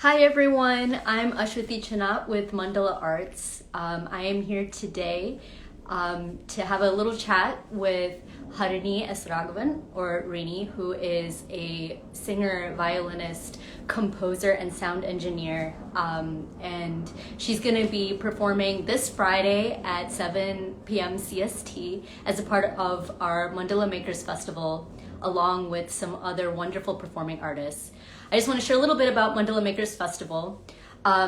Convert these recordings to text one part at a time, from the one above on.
Hi everyone, I'm Ashwati Chanat with Mandala Arts. I am here today to have a little chat with Harini S. Raghavan, or Rini, who is a singer, violinist, composer, and sound engineer. And she's going to be performing this Friday at 7 p.m. CST as a part of our Mandala Makers Festival, along with some other wonderful performing artists. I just want to share a little bit about Mandala Makers Festival.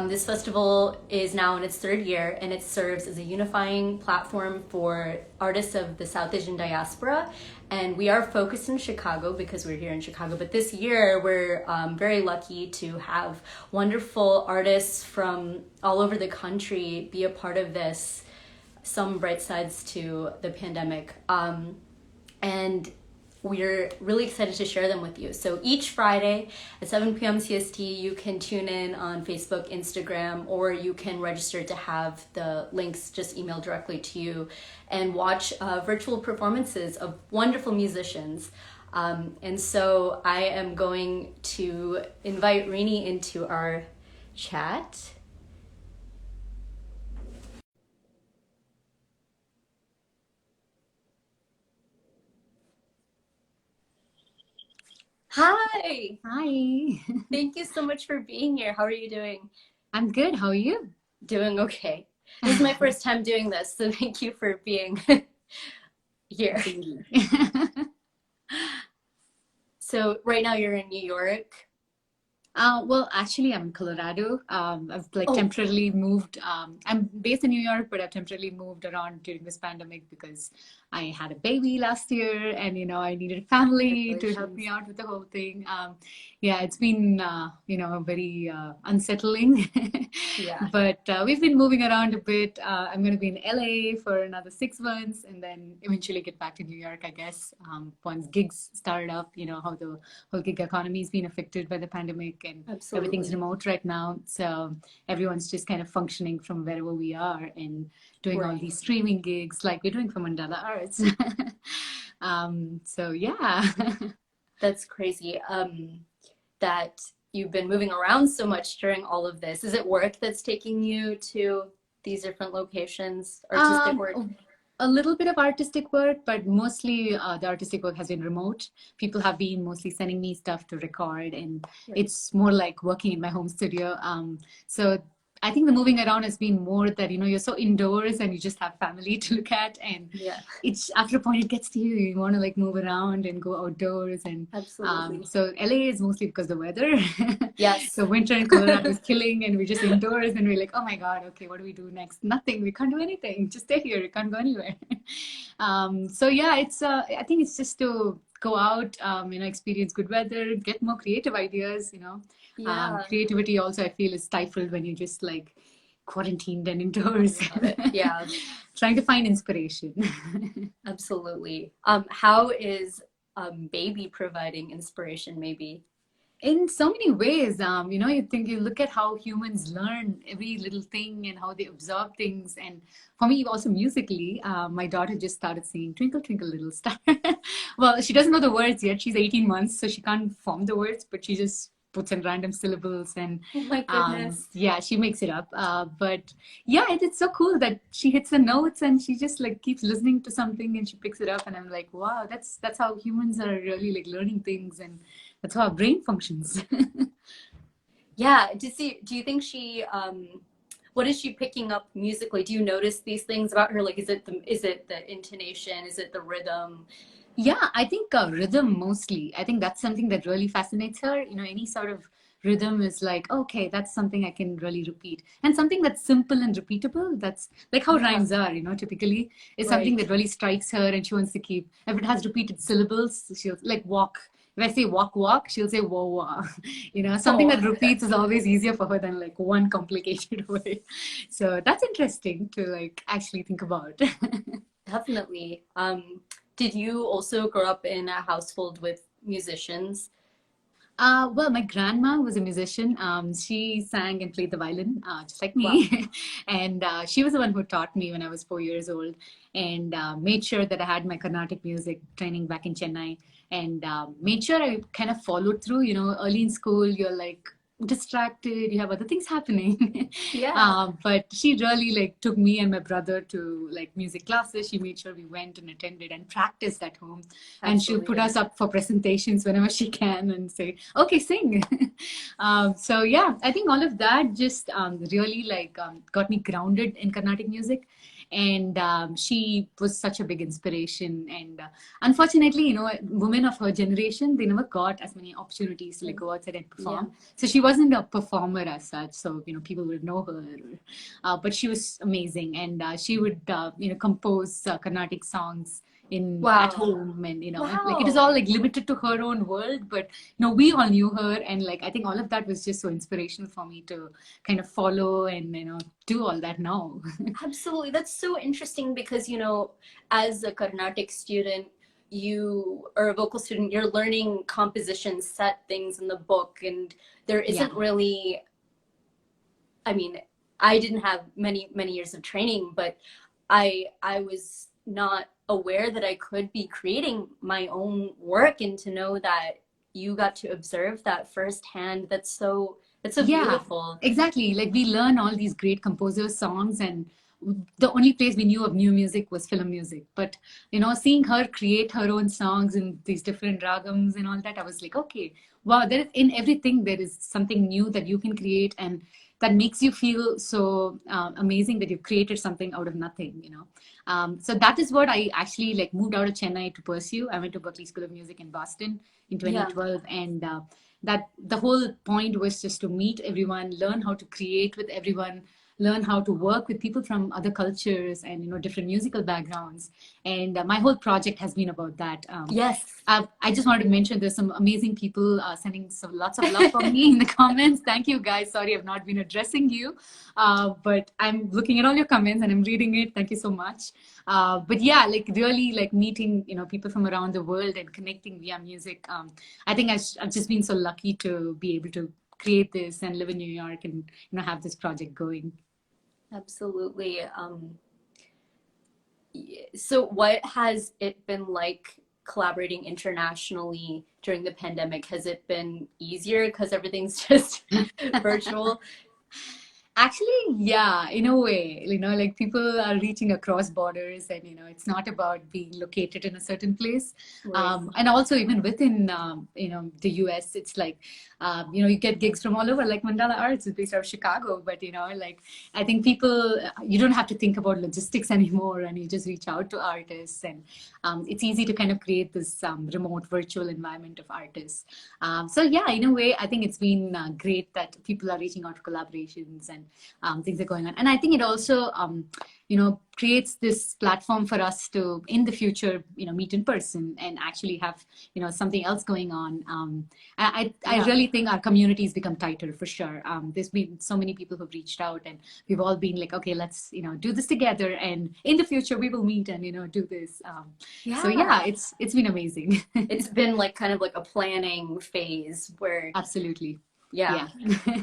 This festival is now in its third year, and it serves as a unifying platform for artists of the South Asian diaspora. And we are focused in Chicago because we're here in Chicago. But this year, we're very lucky to have wonderful artists from all over the country be a part of this. Some bright sides to the pandemic. And we're really excited to share them with you. So each Friday at 7 p.m. CST, you can tune in on Facebook, Instagram, or you can register to have the links just emailed directly to you and watch virtual performances of wonderful musicians. And so I am going to invite Rini into our chat. Hi! Hi, Thank you so much for being here. How are you doing? I'm good. How are you? Doing okay. This is my first time doing this, so thank you for being here. Absolutely. So right now you're in New York. Well, actually, I'm in Colorado. I've like Oh, temporarily moved. I'm based in New York, but I've temporarily moved around during this pandemic because I had a baby last year, and I needed family to help me congratulations. out with the whole thing. Yeah, it's been very unsettling, Yeah. but we've been moving around a bit. I'm going to be in LA for another 6 months, and then eventually get back to New York, I guess, once gigs start up. You know how the whole gig economy has been affected by the pandemic and everything's Absolutely. remote right now. So everyone's just kind of functioning from wherever we are and doing all Right. these streaming gigs like we're doing for Mandala Arts. So yeah. That's crazy. That you've been moving around so much during all of this. Is it work that's taking you to these different locations, artistic Um, work? a little bit of artistic work, but mostly the artistic work has been remote. People have been mostly sending me stuff to record, and Right. it's more like working in my home studio. So I think the moving around has been more that you're so indoors and you just have family to look at, and Yeah, it's after a point it gets to you. You want to like move around and go outdoors, and absolutely. so LA is mostly because of the weather. Yes. The winter in Colorado is killing, and we're just indoors, and we're like, oh my God, okay, what do we do next? Nothing. We can't do anything. Just stay here. We can't go anywhere. So yeah, it's I think it's just to go out, experience good weather, get more creative ideas. Yeah, Creativity also I feel is stifled when you're just like quarantined and tell indoors, me about it. Yeah. trying to find inspiration. Absolutely. How is baby providing inspiration, maybe? In so many ways, you think you look at how humans learn every little thing and how they absorb things. And for me, also musically, my daughter just started singing Twinkle, Twinkle, Little Star. Well, she doesn't know the words yet. She's 18 months, so she can't form the words, but she just puts in random syllables and Oh my goodness. yeah, she makes it up. But yeah, it's so cool that she hits the notes and she just like keeps listening to something and she picks it up. And I'm like, wow, that's how humans are really like learning things, and that's how our brain functions. Yeah. Do you think what is she picking up musically? Do you notice these things about her? Like, is it the intonation? Is it the rhythm? Yeah, I think rhythm mostly. I think that's something that really fascinates her. Any sort of rhythm is like, okay, that's something I can really repeat. And something that's simple and repeatable, that's like how Yeah, rhymes are, typically, is something right. that really strikes her and she wants to keep. If it has repeated syllables, she'll like walk. If I say walk, walk, she'll say whoa, whoa. Something Oh, that repeats is always easier for her than like one complicated way. So that's interesting to like actually think about. definitely. Did you also grow up in a household with musicians? Well, my grandma was a musician. She sang and played the violin, just like Wow. me. And she was the one who taught me when I was 4 years old and made sure that I had my Carnatic music training back in Chennai and made sure I kind of followed through. Early in school, you're like, distracted, you have other things happening. Yeah, But she really like took me and my brother to like music classes. She made sure we went and attended and practiced at home, and she'll put absolutely. us up for presentations whenever she can and say, okay, sing. So yeah, I think all of that just really like got me grounded in Carnatic music. And she was such a big inspiration. And unfortunately, women of her generation, they never got as many opportunities to like go outside and Yeah. perform. So she wasn't a performer as such. So people would know her, but she was amazing. And she would compose Carnatic songs in at Wow. home. And like it is Wow. all like limited to her own world, but we all knew her. And like I think all of that was just so inspirational for me to kind of follow and do all that now. Absolutely. That's so interesting because, as a Carnatic student, you or a vocal student, you're learning composition, set things in the book, and there Yeah. isn't really, I mean, I didn't have many years of training, but I was not aware that I could be creating my own work, and to know that you got to observe that firsthand, that's so Yeah, beautiful. exactly. Like we learn all these great composers' songs, and the only place we knew of new music was film music. But seeing her create her own songs in these different ragams and all that, I was like, okay, wow, there is in everything there is something new that you can create, and that makes you feel so amazing that you've created something out of nothing. So that is what I actually like moved out of Chennai to pursue. I went to Berklee School of Music in Boston in Yeah. 2012, and that the whole point was just to meet everyone, learn how to create with everyone, learn how to work with people from other cultures and different musical backgrounds. And my whole project has been about that. Yes. I just wanted to mention there's some amazing people sending some lots of love for me in the comments. Thank you guys. Sorry I've not been addressing you, but I'm looking at all your comments and I'm reading it. Thank you so much. But yeah, like really like meeting people from around the world and connecting via music. I think I've just been so lucky to be able to create this and live in New York and have this project going. Absolutely. So what has it been like collaborating internationally during the pandemic? Has it been easier because everything's just virtual? Actually, yeah, in a way, like people are reaching across borders, and it's not about being located in a certain place. Right. And also, even within the US, it's like you get gigs from all over. Like Mandala Arts is based out of Chicago, but like I think people you don't have to think about logistics anymore, and you just reach out to artists, and it's easy to kind of create this remote virtual environment of artists. So yeah, in a way, I think it's been great that people are reaching out to collaborations and things are going on. And I think it also, creates this platform for us to, in the future, meet in person and actually have, something else going on. I really think our communities become tighter for sure. There's been so many people who've reached out, and we've all been like, okay, let's, do this together. And in the future, we will meet and, do this. So yeah, it's been amazing. It's been like kind of like a planning phase where, Absolutely. yeah. Yeah.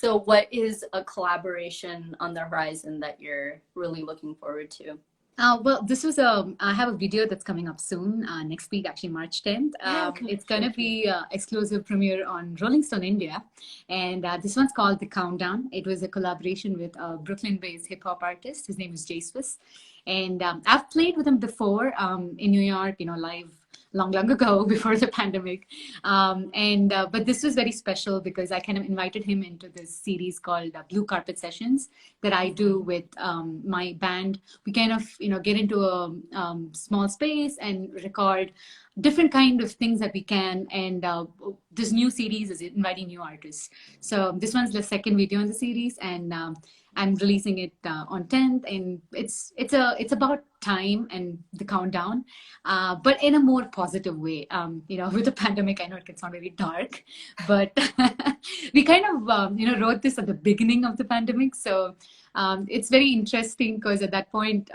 So what is a collaboration on the horizon that you're really looking forward to? Well, I have a video that's coming up soon, next week, actually, March 10th. Yeah, It's going to be exclusive premiere on Rolling Stone India. And this one's called The Countdown. It was a collaboration with a Brooklyn-based hip-hop artist. His name is Jay Swiss. And I've played with him before in New York, live long ago before the pandemic. But this was very special because I kind of invited him into this series called Blue Carpet Sessions that I do with my band. We kind of, get into a small space and record different kind of things that we can. And this new series is inviting new artists. So this one's the second video in the series, and I'm releasing it on 10th, and it's about time and the countdown, but in a more positive way. With the pandemic, I know it can sound very dark, but we kind of wrote this at the beginning of the pandemic, so it's very interesting because at that point.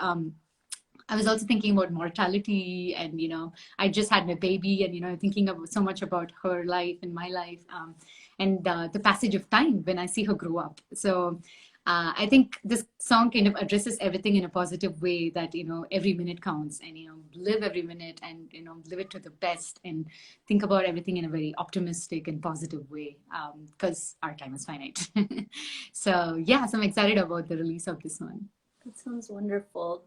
I was also thinking about mortality, and I just had my baby, and thinking of so much about her life and my life, and the passage of time when I see her grow up. So I think this song kind of addresses everything in a positive way, that, every minute counts, and, live every minute, and, live it to the best, and think about everything in a very optimistic and positive way, because our time is finite. So, yeah, so I'm excited about the release of this one. That sounds wonderful.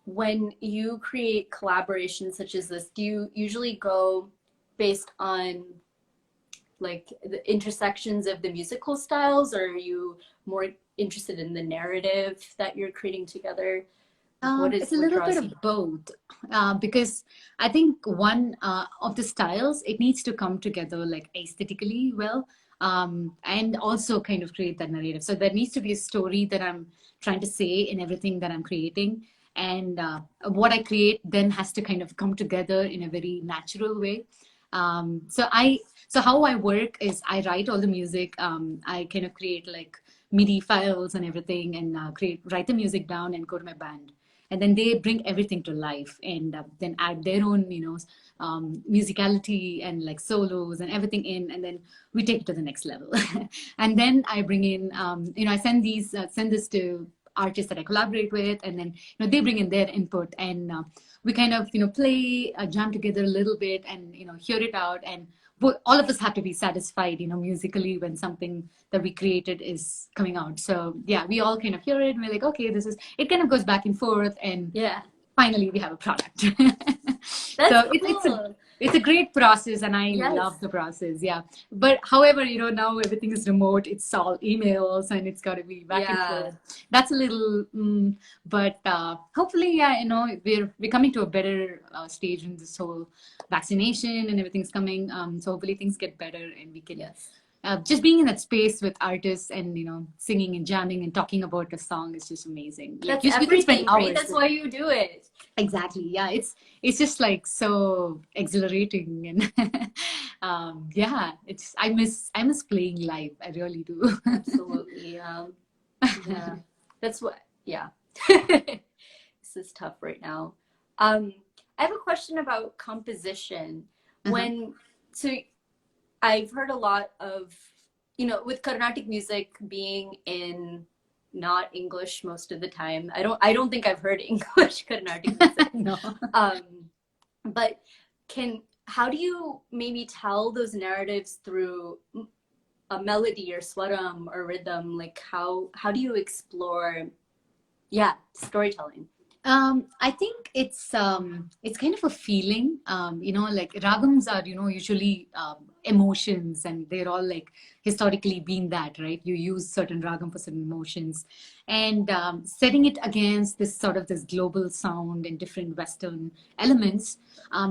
When you create collaborations such as this, do you usually go based on like the intersections of the musical styles, or are you more interested in the narrative that you're creating together? It's a little bit of both, because I think one of the styles, it needs to come together like aesthetically well, and also kind of create that narrative. So there needs to be a story that I'm trying to say in everything that I'm creating. And what I create then has to kind of come together in a very natural way. So how I work is I write all the music. I kind of create like MIDI files and everything, and write the music down and go to my band. And then they bring everything to life, and then add their own, musicality and like solos and everything in, and then we take it to the next level. And then I bring in, I send this to artists that I collaborate with, and then they bring in their input, and we kind of play, jam together a little bit, and hear it out, and all of us have to be satisfied musically when something that we created is coming out. So yeah, we all kind of hear it and we're like, okay, this is it. Kind of goes back and forth, and yeah, finally we have a product. That's so cool. it's a great process, and I Yes. love the process. Yeah, but however, now everything is remote. It's all emails, and it's got to be back and forth. That's a little, but hopefully, yeah, we're coming to a better stage in this whole vaccination, and everything's coming. So hopefully things get better, and we can. Yes. Just being in that space with artists, and singing and jamming and talking about a song is just amazing. That's everything, right? That's why you do it. Exactly. Yeah, it's just like so exhilarating, and yeah, I miss playing live. I really do. Absolutely. Yeah. That's what. Yeah. This is tough right now. I have a question about composition. So I've heard a lot of, with Carnatic music being in not English most of the time. I don't think I've heard English Carnatic music. No. But how do you maybe tell those narratives through a melody or swaram or rhythm? Like how do you explore, storytelling? I think it's kind of a feeling, like ragams are, usually emotions, and they're all like historically been that, right? You use certain ragam for certain emotions, and setting it against this global sound and different Western elements,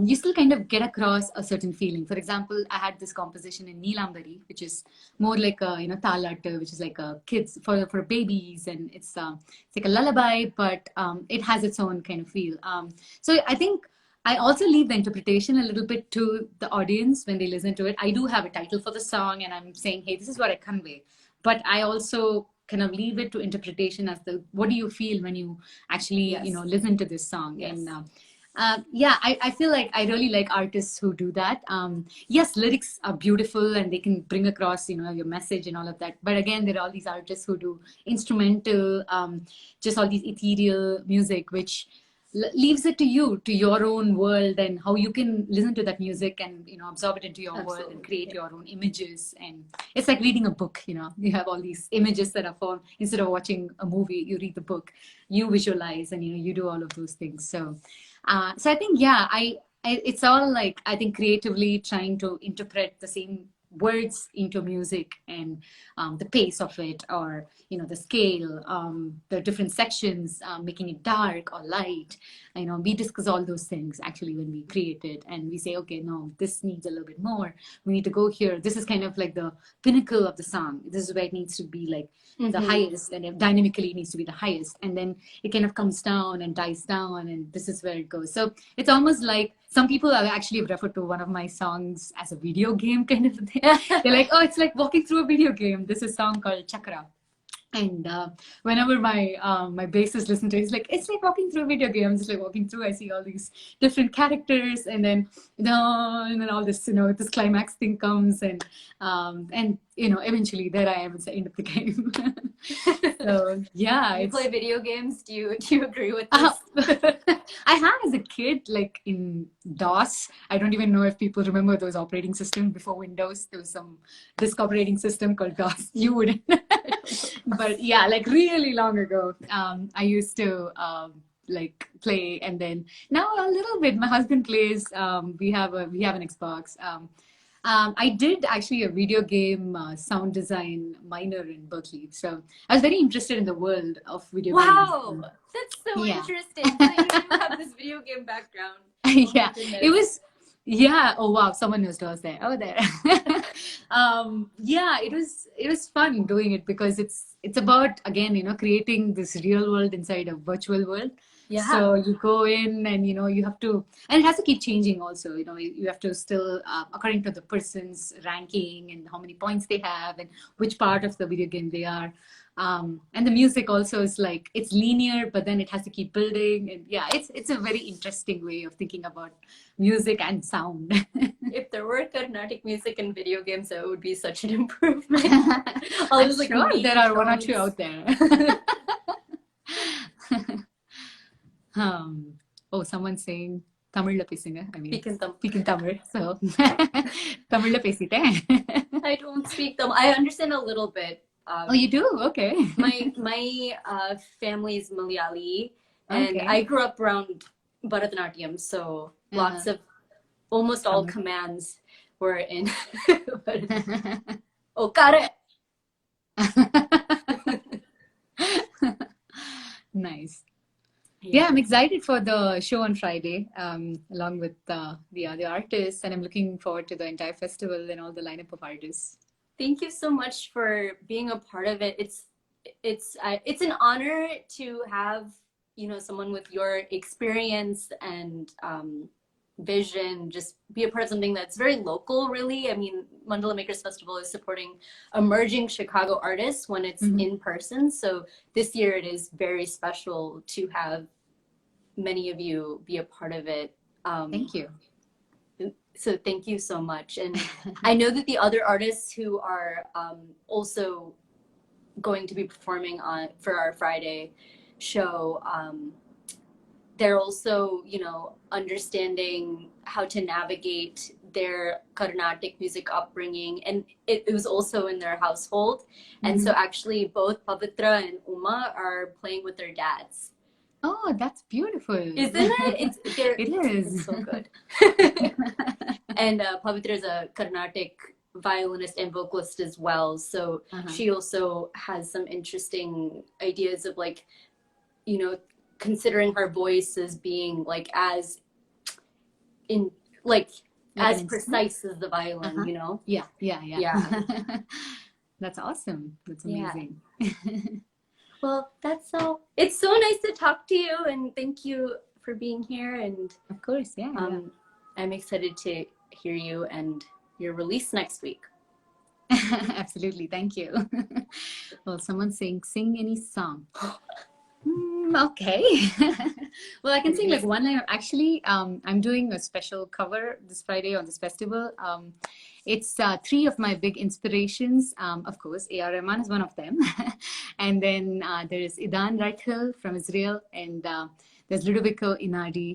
you still kind of get across a certain feeling. For example, I had this composition in Neelambari, which is more like a, talat, which is like a kids for babies, and it's like a lullaby, but it has its own kind of feel. So I think I also leave the interpretation a little bit to the audience when they listen to it. I do have a title for the song, and I'm saying, hey, this is what I convey. But I also kind of leave it to interpretation as what do you feel when you actually, listen to this song. Yes. And I feel like I really like artists who do that. Yes, lyrics are beautiful, and they can bring across, your message and all of that. But again, there are all these artists who do instrumental, just all these ethereal music, which leaves it to you, to your own world, and how you can listen to that music and absorb it into your world and create your own images. And it's like reading a book. You have all these images that are formed. Instead of watching a movie, you read the book, you visualize, and you do all of those things. So I think it's all like, I think, creatively trying to interpret the same words into music, and the pace of it, or the scale, the different sections, making it dark or light. We discuss all those things actually when we create it, and we say, okay, no, this needs a little bit more, we need to go here, this is kind of like the pinnacle of the song, this is where it needs to be like the highest, and dynamically it needs to be the highest, and then it kind of comes down and dies down, and this is where it goes. So it's almost like, some people have actually referred to one of my songs as a video game kind of thing. They're like, oh, it's like walking through a video game. This is a song called Chakra. And whenever my bassist listens to it, it's like walking through a video game. It's like walking through. I see all these different characters, and then all this, this climax thing comes, and eventually there I am at the end of the game. So yeah, You play video games? Do you agree with uh, this? I had as a kid, like in DOS. I don't even know if people remember those operating systems before Windows. There was some disk operating system called DOS. You wouldn't. But yeah, like really long ago, I used to like play, and then now a little bit. My husband plays. We have an Xbox. I did actually a video game sound design minor in Berklee, so I was very interested in the world of video games. Wow, that's so Yeah. interesting. So you do have this video game background. Oh Yeah, goodness. it was. Yeah. Oh wow, someone knows DOS there. Oh, there. Yeah, it was fun doing it because it's about, again, creating this real world inside a virtual world. Yeah. So you go in and you have to, and it has to keep changing also. You have to still, according to the person's ranking and how many points they have and which part of the video game they are. And the music also is like, it's linear, but then it has to keep building. And yeah, it's a very interesting way of thinking about music and sound. If there were Carnatic music in video games, that would be such an improvement. I'm sure there are one or two out there. Oh, someone's saying Tamil pesinga. I mean, speak in Tamil. So Tamil pesite. I don't speak them. I understand a little bit. Oh, you do? Okay. My family's Malayali, and Okay. I grew up around Bharatanatyam, so lots of, almost all commands were in. Oh, got it. Nice. Yeah, I'm excited for the show on Friday, along with the other artists, and I'm looking forward to the entire festival and all the lineup of artists. Thank you so much for being a part of it. It's an honor to have someone with your experience and vision just be a part of something that's very local, really. I mean, Mandala Makers Festival is supporting emerging Chicago artists when it's in person. So this year it is very special to have many of you be a part of it. Thank you. So thank you so much. And I know that the other artists who are also going to be performing for our Friday show, they're also, understanding how to navigate their Carnatic music upbringing, and it was also in their household. And so actually both Pavitra and Uma are playing with their dads. Oh, that's beautiful. Isn't it? It is. It's so good. And Pavitra is a Carnatic violinist and vocalist as well. So she also has some interesting ideas of considering her voice as being as as precise as the violin, Yeah. That's awesome. That's amazing. Yeah. Well, it's so nice to talk to you, and thank you for being here. And of course, yeah. I'm excited to hear you and your release next week. Absolutely. Thank you. Well, someone's saying, sing any song. Okay. Well, I can sing one line. Actually, I'm doing a special cover this Friday on this festival. It's three of my big inspirations. Of course, A.R. Rahman is one of them. And then there is Idan Reichel from Israel, and there's Ludovico Inardi.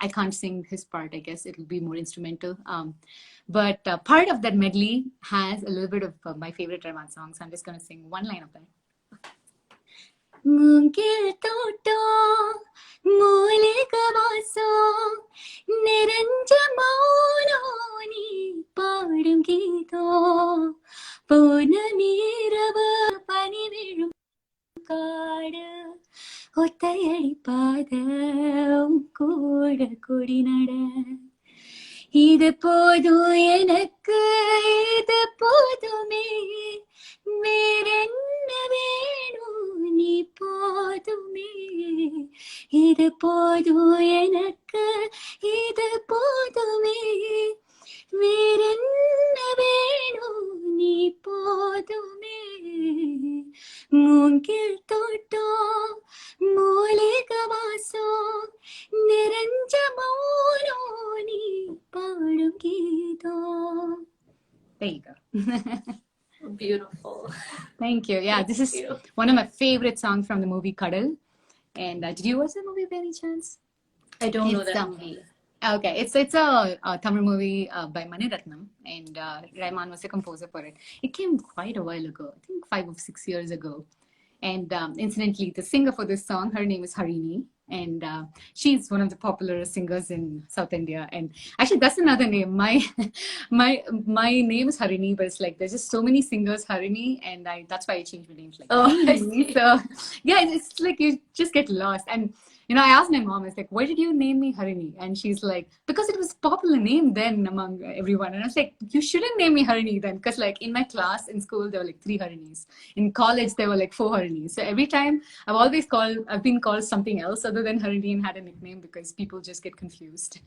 I can't sing his part, I guess. It'll be more instrumental. But part of that medley has a little bit of my favorite Rahman song. So I'm just going to sing one line of that. மூங்கில் தோட்டம் மூலிக வாசம் நிறைஞ்ச மௌனம் நீ பாடும் கீதம் பௌர்ணமிரவு பனி விழும் காடு ஒத்தையடி பாதம் கூட கொடி நட இது போதும் எனக்கு இது போதுமே வேறென்ன வேணும் நீ போதுமே இது போதும் எனக்கு இது போதுமே வேறென்ன வேணும் நீ போதுமே മൂങ്കിൽ തോട്ടോ മൂലിക വാസോ നിരഞ്ജ മൗനോ നീ പാടും ഗീതോ. There you go. Beautiful. Thank you. Yeah, this is one of my favorite songs from the movie Cuddle. And did you watch the movie by any chance? I don't know that movie. Okay, it's a Tamil movie by Mani Ratnam, and Rahman was the composer for it. It came quite a while ago, I think 5 or 6 years ago. And incidentally, the singer for this song, her name is Harini, and she's one of the popular singers in South India. And actually, that's another name. My name is Harini, but it's like there's just so many singers Harini, and that's why I changed my name. Like, I see. So yeah, it's like you just get lost. And you know, I asked my mom, I was like, why did you name me Harini? And she's like, because it was a popular name then among everyone. And I was like, you shouldn't name me Harini then. Because like in my class in school, there were like 3 Harinis. In college, there were like 4 Harinis. So every time I've been called something else other than Harini and had a nickname because people just get confused.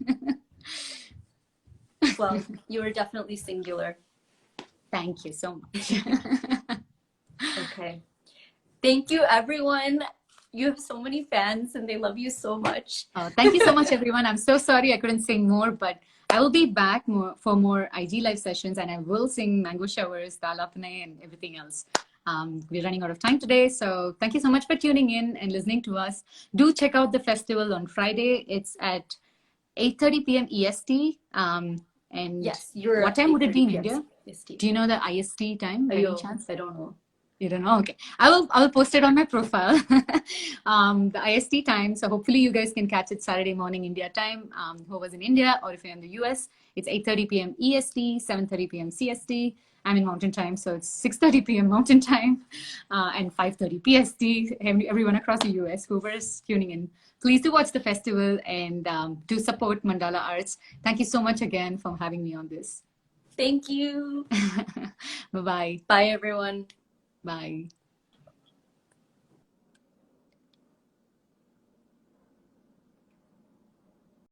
Well, you were definitely singular. Thank you so much. Okay. Thank you, everyone. You have so many fans and they love you so much. Oh, thank you so much, everyone. I'm so sorry I couldn't sing more, but I will be back for more IG live sessions, and I will sing Mango Showers, Dalapane, and everything else. We're running out of time today, so thank you so much for tuning in and listening to us. Do check out the festival on Friday. It's at 8:30 p.m. EST. And yes, you're what time would it be in India? EST. Do you know the IST time by any chance? I don't know. You don't know? Okay. I will post it on my profile. The IST time. So hopefully you guys can catch it Saturday morning India time. Whoever's in India, or if you're in the US, it's 8:30 p.m. EST, 7:30 p.m. CST. I'm in Mountain Time, so it's 6:30 p.m. Mountain Time and 5:30 PST. Everyone across the US, whoever's tuning in, please do watch the festival and do support Mandala Arts. Thank you so much again for having me on this. Thank you. Bye-bye. Bye, everyone. Bye.